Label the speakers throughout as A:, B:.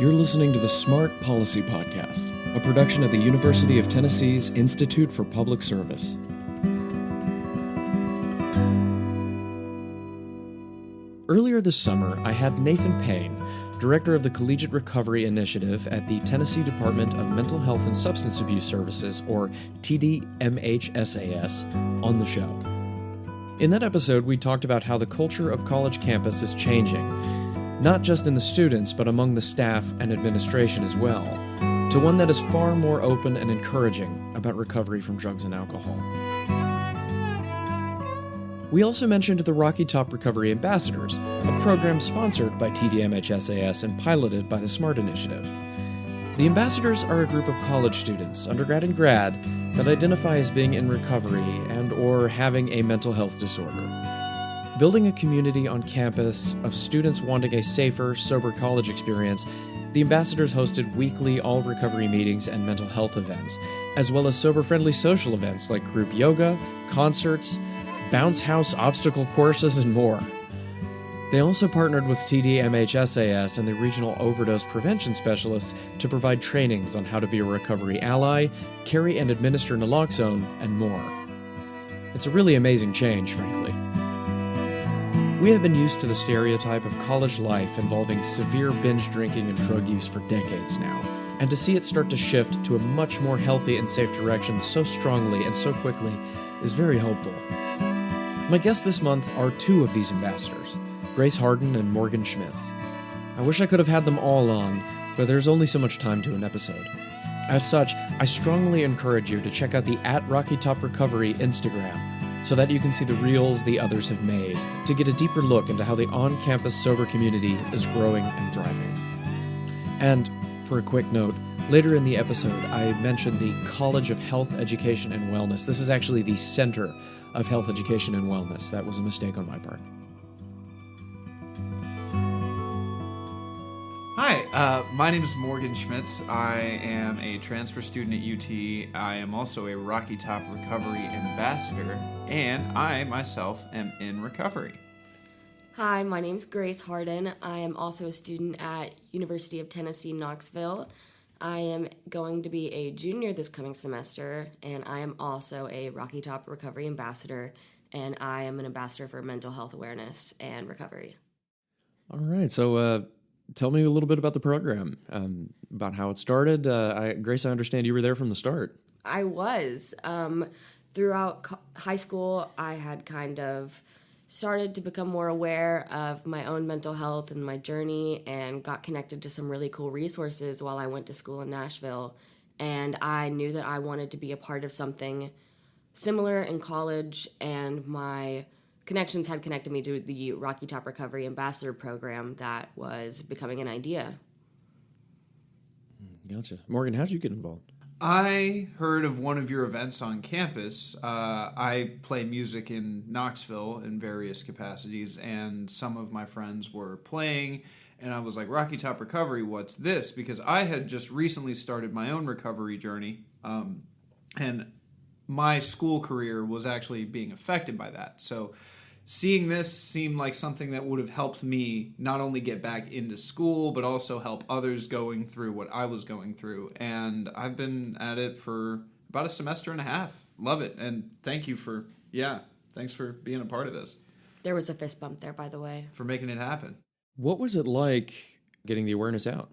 A: You're listening to the Smart Policy Podcast, a production of the University of Tennessee's Institute for Public Service. Earlier this summer, I had Nathan Payne, Director of the Collegiate Recovery Initiative at the Tennessee Department of Mental Health and Substance Abuse Services, or TDMHSAS, on the show. In that episode, we talked about how the culture of college campus is changing, not just in the students, but among the staff and administration as well, to one that is far more open and encouraging about recovery from drugs and alcohol. We also mentioned the Rocky Top Recovery Ambassadors, a program sponsored by TDMHSAS and piloted by the SMART Initiative. The ambassadors are a group of college students, undergrad and grad, that identify as being in recovery and/or having a mental health disorder. Building a community on campus of students wanting a safer, sober college experience, the ambassadors hosted weekly all-recovery meetings and mental health events, as well as sober-friendly social events like group yoga, concerts, bounce house obstacle courses, and more. They also partnered with TDMHSAS and the regional overdose prevention specialists to provide trainings on how to be a recovery ally, carry and administer naloxone, and more. It's a really amazing change, frankly. We have been used to the stereotype of college life involving severe binge drinking and drug use for decades now, and to see it start to shift to a much more healthy and safe direction so strongly and so quickly is very hopeful. My guests this month are two of these ambassadors, Grace Harden and Morgan Schmitz. I wish I could have had them all on, but there's only so much time to an episode. As such, I strongly encourage you to check out the @RockyTopRecovery Instagram so that you can see the reels the others have made, to get a deeper look into how the on-campus sober community is growing and thriving. And, for a quick note, later in the episode, I mentioned the College of Health, Education, and Wellness. This is actually the Center of Health, Education, and Wellness. That was a mistake on my part.
B: Hi, my name is Morgan Schmitz. I am a transfer student at UT. I am also a Rocky Top Recovery Ambassador, and I myself am in recovery.
C: Hi, my name is Grace Harden. I am also a student at University of Tennessee, Knoxville. I am going to be a junior this coming semester, and I am also a Rocky Top Recovery Ambassador, and I am an ambassador for mental health awareness and recovery.
A: All right, so tell me a little bit about the program, about how it started. Grace, I understand you were there from the start.
C: I was. Throughout high school, I had kind of started to become more aware of my own mental health and my journey, and got connected to some really cool resources while I went to school in Nashville. And I knew that I wanted to be a part of something similar in college, and my connections had connected me to the Rocky Top Recovery Ambassador program that was becoming an idea.
A: Gotcha. Morgan, how'd you get involved?
B: I heard of one of your events on campus. I play music in Knoxville in various capacities, and some of my friends were playing, and I was like, Rocky Top Recovery, what's this? Because I had just recently started my own recovery journey, and my school career was actually being affected by that. So seeing this seemed like something that would have helped me not only get back into school, but also help others going through what I was going through. And I've been at it for about a semester and a half. Love it. And thanks for being a part of this.
C: There was a fist bump there, by the way.
B: For making it happen.
A: What was it like getting the awareness out?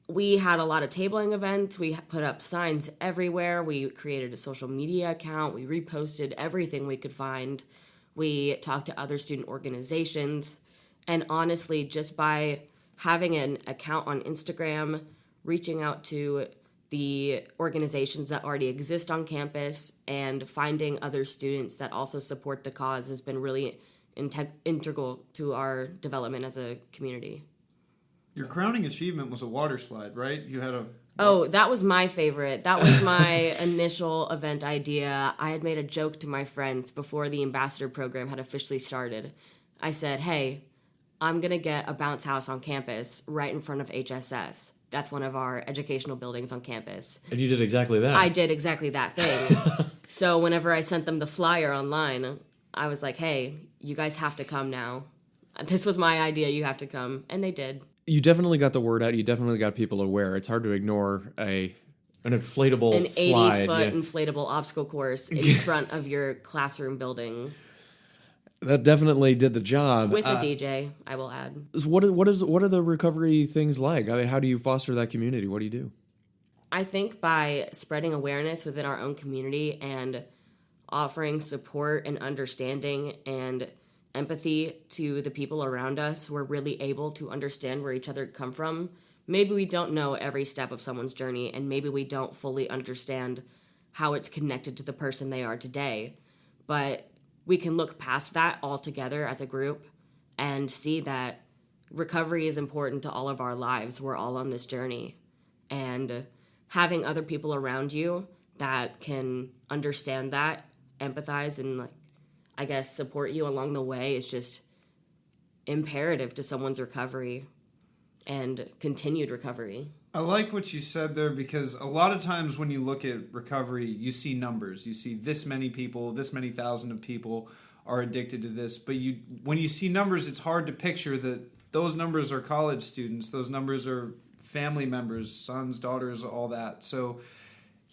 C: We had a lot of tabling events. We put up signs everywhere. We created a social media account. We reposted everything we could find. We talked to other student organizations, and honestly, just by having an account on Instagram, reaching out to the organizations that already exist on campus, and finding other students that also support the cause has been really integral to our development as a community.
B: Your crowning achievement was a water slide, right? You had a...
C: Oh, that was my favorite. That was my initial event idea. I had made a joke to my friends before the ambassador program had officially started. I said, hey, I'm going to get a bounce house on campus right in front of HSS. That's one of our educational buildings on campus.
A: And you did exactly that.
C: I did exactly that thing. So whenever I sent them the flyer online, I was like, hey, you guys have to come now. This was my idea, you have to come. And they did.
A: You definitely got the word out. You definitely got people aware. It's hard to ignore an inflatable
C: An
A: slide.
C: 80-foot inflatable obstacle course in front of your classroom building
A: That definitely did the job.
C: with a DJ, I will add.
A: What are the recovery things like? I mean, how do you foster that community? What do you do?
C: I think by spreading awareness within our own community and offering support and understanding and empathy to the people around us, we're really able to understand where each other come from. Maybe we don't know every step of someone's journey, and maybe we don't fully understand how it's connected to the person they are today. But we can look past that all together as a group and see that recovery is important to all of our lives. We're all on this journey. And having other people around you that can understand that, empathize, and like, I guess, support you along the way is just imperative to someone's recovery and continued recovery.
B: I like what you said there, because a lot of times when you look at recovery, you see numbers. You see this many people, this many thousand of people are addicted to this. But when you see numbers, it's hard to picture that those numbers are college students. Those numbers are family members, sons, daughters, all that. So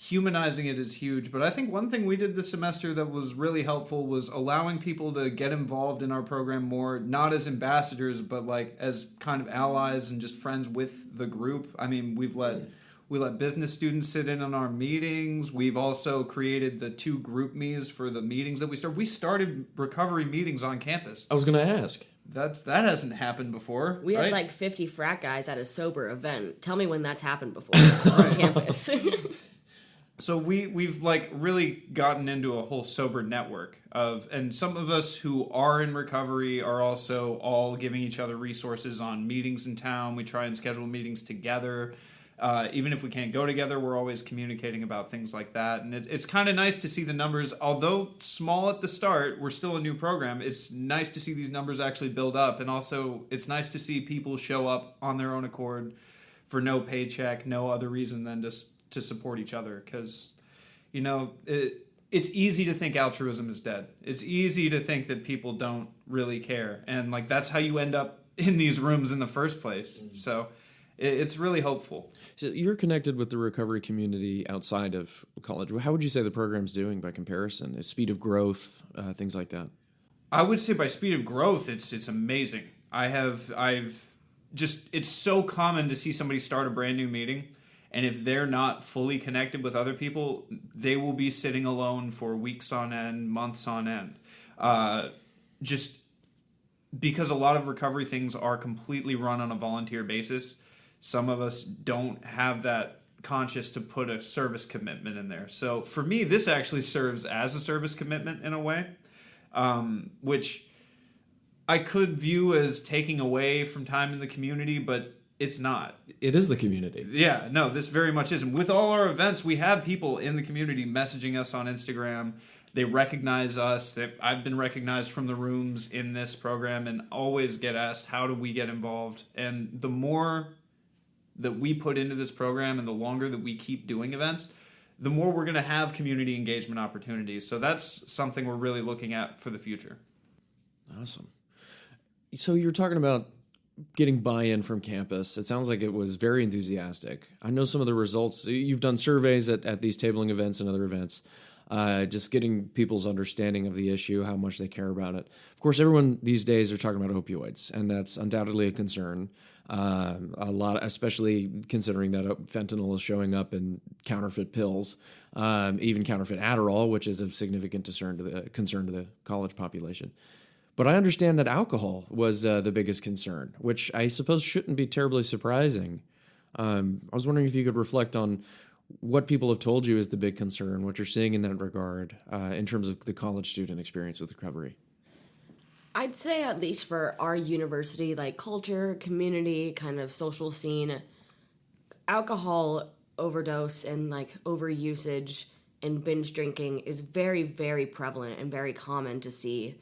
B: humanizing it is huge. But I think one thing we did this semester that was really helpful was allowing people to get involved in our program more, not as ambassadors, but like as kind of allies and just friends with the group. I mean, we let business students sit in on our meetings. We've also created the 2 group me's for the meetings that we started. We started recovery meetings on campus.
A: I was going to ask.
B: That hasn't happened before.
C: We
B: right?
C: had like 50 frat guys at a sober event. Tell me when that's happened before on campus.
B: So we've like really gotten into a whole sober network and some of us who are in recovery are also all giving each other resources on meetings in town. We try and schedule meetings together. Even if we can't go together, we're always communicating about things like that. And it's kind of nice to see the numbers, although small at the start, we're still a new program. It's nice to see these numbers actually build up. And also it's nice to see people show up on their own accord for no paycheck, no other reason than just to support each other, because it's easy to think altruism is dead. It's easy to think that people don't really care, and like that's how you end up in these rooms in the first place. So it's really hopeful.
A: So you're connected with the recovery community outside of college. How would you say the program's doing by comparison? Speed of growth, things like that.
B: I would say by speed of growth, it's amazing. It's so common to see somebody start a brand new meeting, and if they're not fully connected with other people, they will be sitting alone for weeks on end, months on end. Just because a lot of recovery things are completely run on a volunteer basis, some of us don't have that conscious to put a service commitment in there. So for me, this actually serves as a service commitment in a way, which I could view as taking away from time in the community, but it's not.
A: It is the community.
B: Yeah, no, this very much isn't. With all our events, we have people in the community messaging us on Instagram. They recognize us. I've been recognized from the rooms in this program and always get asked, how do we get involved? And the more that we put into this program and the longer that we keep doing events, the more we're going to have community engagement opportunities. So that's something we're really looking at for the future.
A: Awesome. So you're talking about getting buy-in from campus. It sounds like it was very enthusiastic. I know some of the results. You've done surveys at these tabling events and other events, just getting people's understanding of the issue, how much they care about it. Of course, everyone these days are talking about opioids, and that's undoubtedly a concern. A lot, especially considering that fentanyl is showing up in counterfeit pills, even counterfeit Adderall, which is of significant concern to the college population. But I understand that alcohol was the biggest concern, which I suppose shouldn't be terribly surprising. I was wondering if you could reflect on what people have told you is the big concern, what you're seeing in that regard in terms of the college student experience with recovery.
C: I'd say at least for our university, like culture, community, kind of social scene, alcohol overdose and like overusage and binge drinking is very, very prevalent and very common to see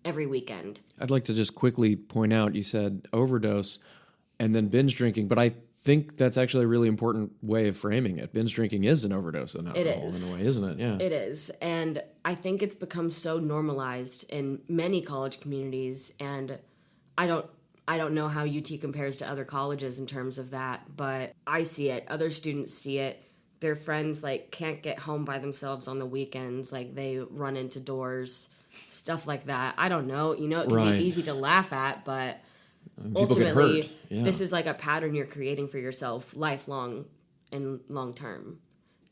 C: every weekend.
A: I'd like to just quickly point out, you said overdose and then binge drinking, but I think that's actually a really important way of framing it. Binge drinking is an overdose on alcohol in a way, isn't it? Yeah.
C: It is. And I think it's become so normalized in many college communities, and I I don't know how UT compares to other colleges in terms of that, but I see it. Other students see it. Their friends like can't get home by themselves on the weekends. Like they run into doors, stuff like that. I don't know. You know, it can
A: Right.
C: be easy to laugh at, but
A: People get
C: ultimately,
A: hurt. Yeah.
C: this is like a pattern you're creating for yourself lifelong and long term.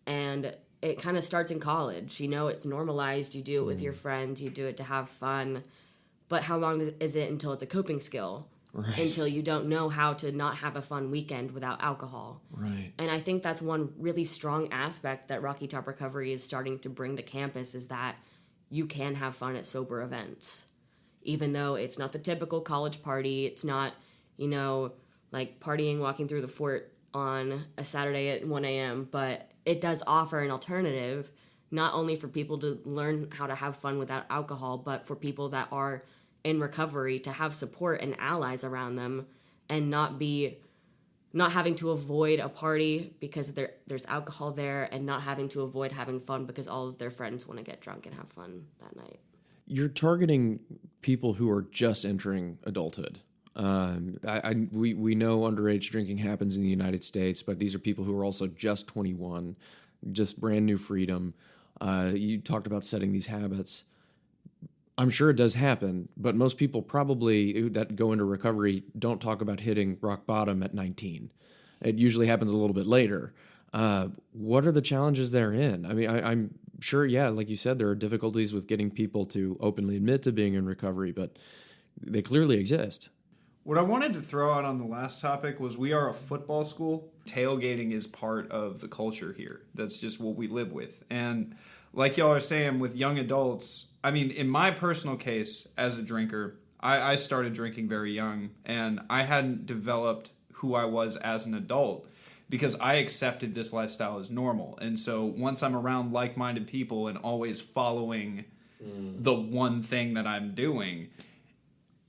C: And it kind of starts in college. You know, it's normalized. You do it with your friends. You do it to have fun. But how long is it until it's a coping skill?
A: Right.
C: Until you don't know how to not have a fun weekend without alcohol.
A: Right.
C: And I think that's one really strong aspect that Rocky Top Recovery is starting to bring to campus is that you can have fun at sober events. Even though it's not the typical college party, it's not, you know, like partying, walking through the fort on a Saturday at 1 a.m., but it does offer an alternative, not only for people to learn how to have fun without alcohol, but for people that are in recovery to have support and allies around them and not having to avoid a party because there's alcohol there and not having to avoid having fun because all of their friends want to get drunk and have fun that night.
A: You're targeting people who are just entering adulthood. We know underage drinking happens in the United States, but these are people who are also just 21, just brand new freedom. You talked about setting these habits. I'm sure it does happen, but most people probably that go into recovery don't talk about hitting rock bottom at 19. It usually happens a little bit later. What are the challenges therein? I mean, I'm sure, yeah, like you said, there are difficulties with getting people to openly admit to being in recovery, but they clearly exist.
B: What I wanted to throw out on the last topic was we are a football school. Tailgating is part of the culture here. That's just what we live with. And like y'all are saying with young adults, I mean, in my personal case as a drinker, I started drinking very young and I hadn't developed who I was as an adult because I accepted this lifestyle as normal. And so once I'm around like-minded people and always following the one thing that I'm doing,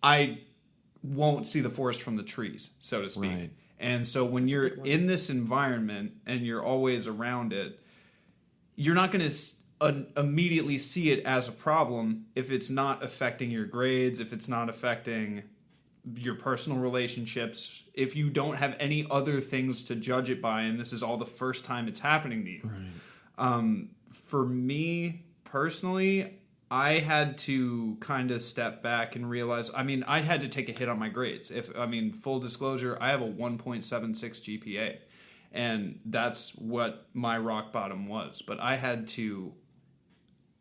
B: I won't see the forest from the trees, so to speak.
A: Right.
B: And so when you're in this environment and you're always around it, you're not going to immediately see it as a problem if it's not affecting your grades, if it's not affecting your personal relationships, if you don't have any other things to judge it by, and this is all the first time it's happening to you. Right. For me personally, I had to kind of step back and realize, I mean, I had to take a hit on my grades. Full disclosure, I have a 1.76 GPA, and that's what my rock bottom was. But I had to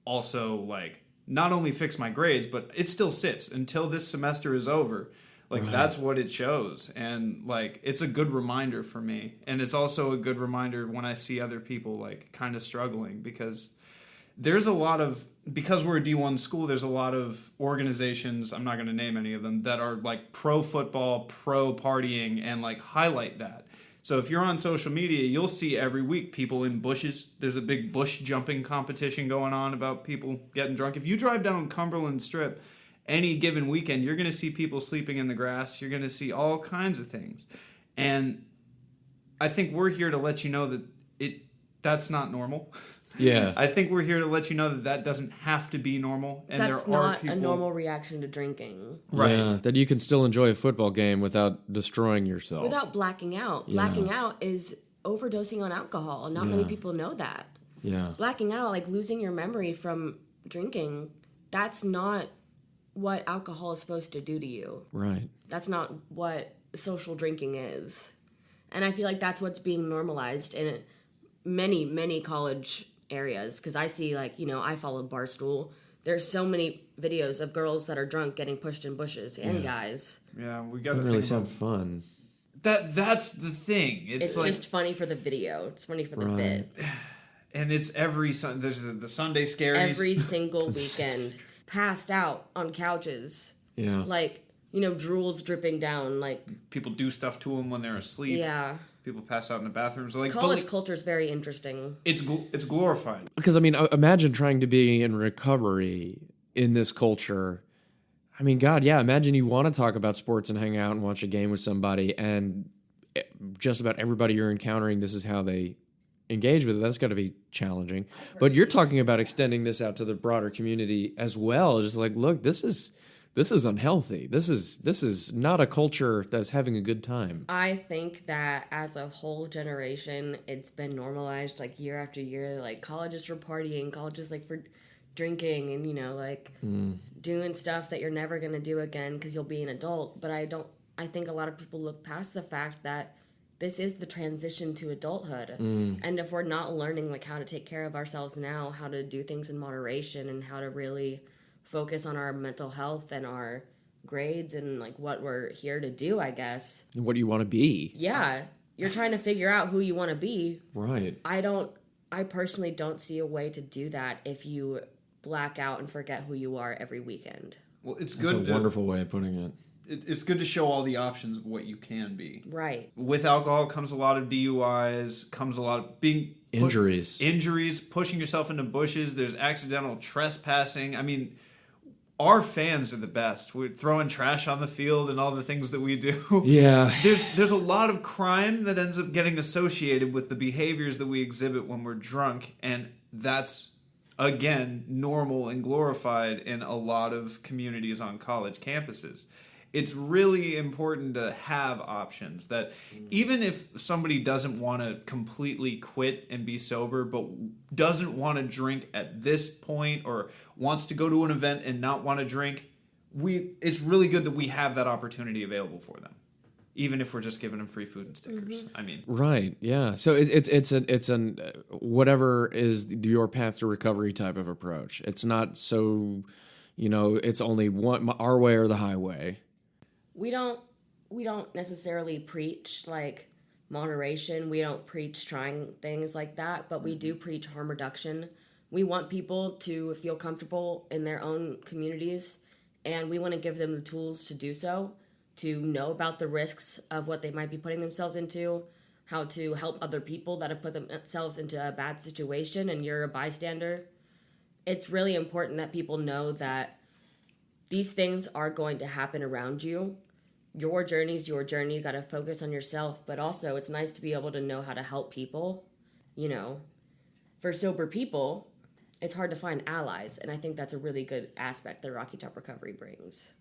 B: also, like, not only fix my grades, but it still sits until this semester is over. Like, right. That's what it shows. And, like, it's a good reminder for me. And it's also a good reminder when I see other people, like, kind of struggling, because there's a lot of, because we're a D1 school, there's a lot of organizations, I'm not going to name any of them, that are like pro football, pro partying, and like highlight that. So if you're on social media, you'll see every week people in bushes. There's a big bush jumping competition going on about people getting drunk. If you drive down Cumberland Strip any given weekend, you're going to see people sleeping in the grass. You're going to see all kinds of things. And I think we're here to let you know that that's not normal.
A: Yeah.
B: I think we're here to let you know that doesn't have to be normal. And
C: that's
B: there are
C: not
B: people,
C: a normal reaction to drinking.
B: Right.
A: Yeah, that you can still enjoy a football game without destroying yourself.
C: Without blacking out. Blacking out is overdosing on alcohol. Not many people know that.
A: Yeah.
C: Blacking out, like losing your memory from drinking, that's not what alcohol is supposed to do to you.
A: Right.
C: That's not what social drinking is. And I feel like that's what's being normalized in many, many college areas, because I see, like, you know, I follow Barstool. There's so many videos of girls that are drunk getting pushed in bushes and guys.
B: Yeah, we got to
A: Doesn't really
B: think
A: sound
B: about
A: fun.
B: That's the thing.
C: It's
B: like,
C: just funny for the video. It's funny for the bit.
B: And it's every there's the Sunday Scaries.
C: Every single weekend, passed out on couches.
A: Yeah.
C: Like, you know, drools dripping down. Like,
B: people do stuff to them when they're asleep.
C: yeah.
B: People pass out in the bathrooms. Like,
C: College culture is very interesting.
B: It's glorified.
A: Because, I mean, imagine trying to be in recovery in this culture. I mean, God, yeah, imagine you want to talk about sports and hang out and watch a game with somebody, and just about everybody you're encountering, this is how they engage with it. That's got to be challenging. But you're talking about extending this out to the broader community as well. Just like, look, this is This is unhealthy. This is not a culture that's having a good time.
C: I think that as a whole generation, it's been normalized like year after year. Like college is for partying, college is like for drinking, and like doing stuff that you're never gonna do again because you'll be an adult. But I think a lot of people look past the fact that this is the transition to adulthood, and if we're not learning like how to take care of ourselves now, how to do things in moderation, and how to really focus on our mental health and our grades and like what we're here to do, I guess.
A: What do you want to be?
C: Yeah, you're trying to figure out who you want to be.
A: Right.
C: I personally don't see a way to do that if you black out and forget who you are every weekend.
B: Well, it's
A: That's
B: good.
A: a wonderful way of putting it.
B: It's good to show all the options of what you can be.
C: Right.
B: With alcohol comes a lot of DUIs, comes a lot of injuries, pushing yourself into bushes. There's accidental trespassing. I mean, our fans are the best. We're throwing trash on the field and all the things that we do.
A: Yeah.
B: There's a lot of crime that ends up getting associated with the behaviors that we exhibit when we're drunk, and that's, again, normal and glorified in a lot of communities on college campuses. It's really important to have options that even if somebody doesn't want to completely quit and be sober, but doesn't want to drink at this point or wants to go to an event and not want to drink, it's really good that we have that opportunity available for them, even if we're just giving them free food and stickers. I mean,
A: right, yeah. So it's an whatever is your path to recovery type of approach. It's not so, it's only one, our way or the highway.
C: We don't necessarily preach like moderation. We don't preach trying things like that, but we do preach harm reduction. We want people to feel comfortable in their own communities, and we want to give them the tools to do so, to know about the risks of what they might be putting themselves into, how to help other people that have put themselves into a bad situation and you're a bystander. It's really important that people know that these things are going to happen around you. Your journey's your journey. You got to focus on yourself, but also it's nice to be able to know how to help people. For sober people, it's hard to find allies, and I think that's a really good aspect that Rocky Top Recovery brings.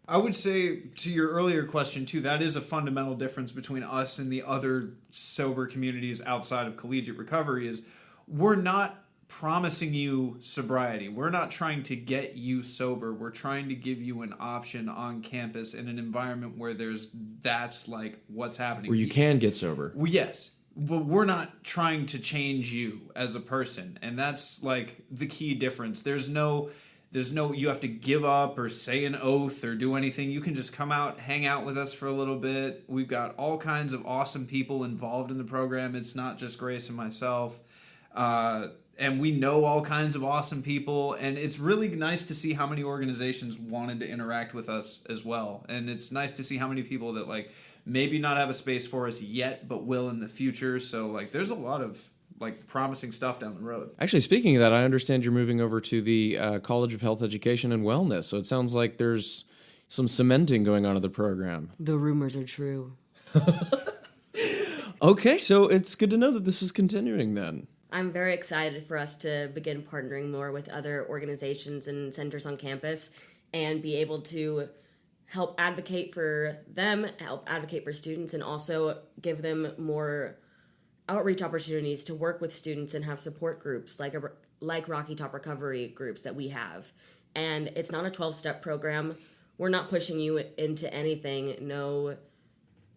B: I would say to your earlier question too, that is a fundamental difference between us and the other sober communities outside of collegiate recovery is we're not promising you sobriety. We're not trying to get you sober. We're trying to give you an option on campus in an environment where that's like what's happening.
A: Where you can get sober.
B: Well, yes, but we're not trying to change you as a person. And that's like the key difference. There's no you have to give up or say an oath or do anything. You can just come out, hang out with us for a little bit. We've got all kinds of awesome people involved in the program. It's not just Grace and myself. And we know all kinds of awesome people, and it's really nice to see how many organizations wanted to interact with us as well. And it's nice to see how many people that like maybe not have a space for us yet, but will in the future. So like there's a lot of like promising stuff down the road.
A: Actually, speaking of that, I understand you're moving over to the College of Health Education and Wellness. So it sounds like there's some cementing going on in the program.
C: The rumors are true.
A: Okay, so it's good to know that this is continuing then.
C: I'm very excited for us to begin partnering more with other organizations and centers on campus and be able to help advocate for them, help advocate for students, and also give them more outreach opportunities to work with students and have support groups like Rocky Top Recovery groups that we have. And it's not a 12-step program. We're not pushing you into anything.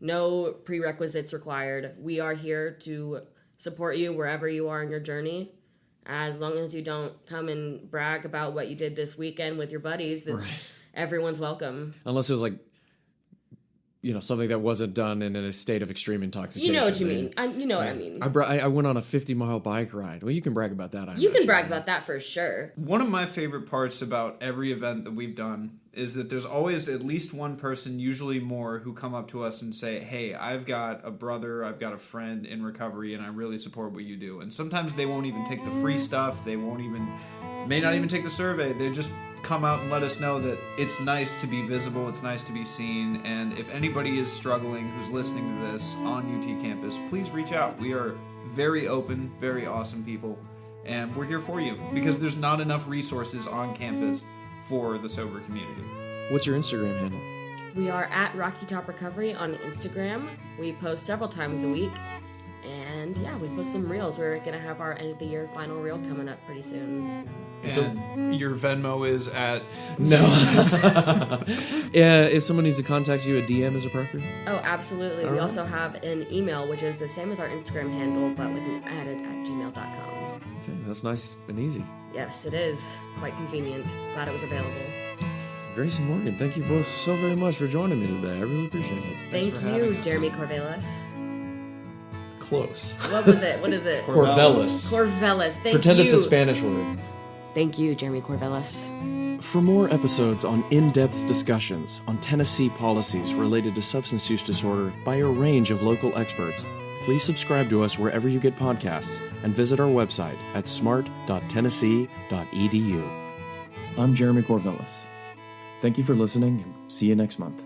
C: No prerequisites required. We are here to support you wherever you are in your journey. As long as you don't come and brag about what you did this weekend with your buddies, everyone's welcome.
A: Unless it was like, something that wasn't done in a state of extreme intoxication.
C: You know what you mean. You know what I mean.
A: I went on a 50-mile bike ride. Well, you can brag about that.
C: You can brag about that for sure.
B: One of my favorite parts about every event that we've done is that there's always at least one person, usually more, who come up to us and say, hey, I've got a brother, I've got a friend in recovery, and I really support what you do. And sometimes they won't even take the free stuff. They may not even take the survey. They just come out and let us know that it's nice to be visible, it's nice to be seen, and if anybody is struggling who's listening to this on UT campus, please reach out. We are very open, very awesome people, and we're here for you because there's not enough resources on campus for the sober community.
A: What's your Instagram handle?
C: We are at Rocky Top Recovery on Instagram. We post several times a week. And yeah, we post some reels. We're going to have our end of the year final reel coming up pretty soon.
B: And your Venmo is at...
A: No. If someone needs to contact you, a DM is appropriate?
C: Oh, absolutely. We also have an email, which is the same as our Instagram handle, but with an added at gmail.com.
A: Okay, that's nice and easy.
C: Yes, it is. Quite convenient. Glad it was available.
A: Grace and Morgan, thank you both so very much for joining me today. I really appreciate it.
C: Thank
B: for
C: you,
B: having us.
C: Jeremy Corvallis.
A: Close.
C: What was it? What is it?
A: Corvallis.
C: Corvallis. Thank
A: Pretend
C: you.
A: it's a Spanish word.
C: Thank you, Jeremy Corvallis.
A: For more episodes on in-depth discussions on Tennessee policies related to substance use disorder by a range of local experts, please subscribe to us wherever you get podcasts and visit our website at smart.tennessee.edu. I'm Jeremy Corvallis. Thank you for listening and see you next month.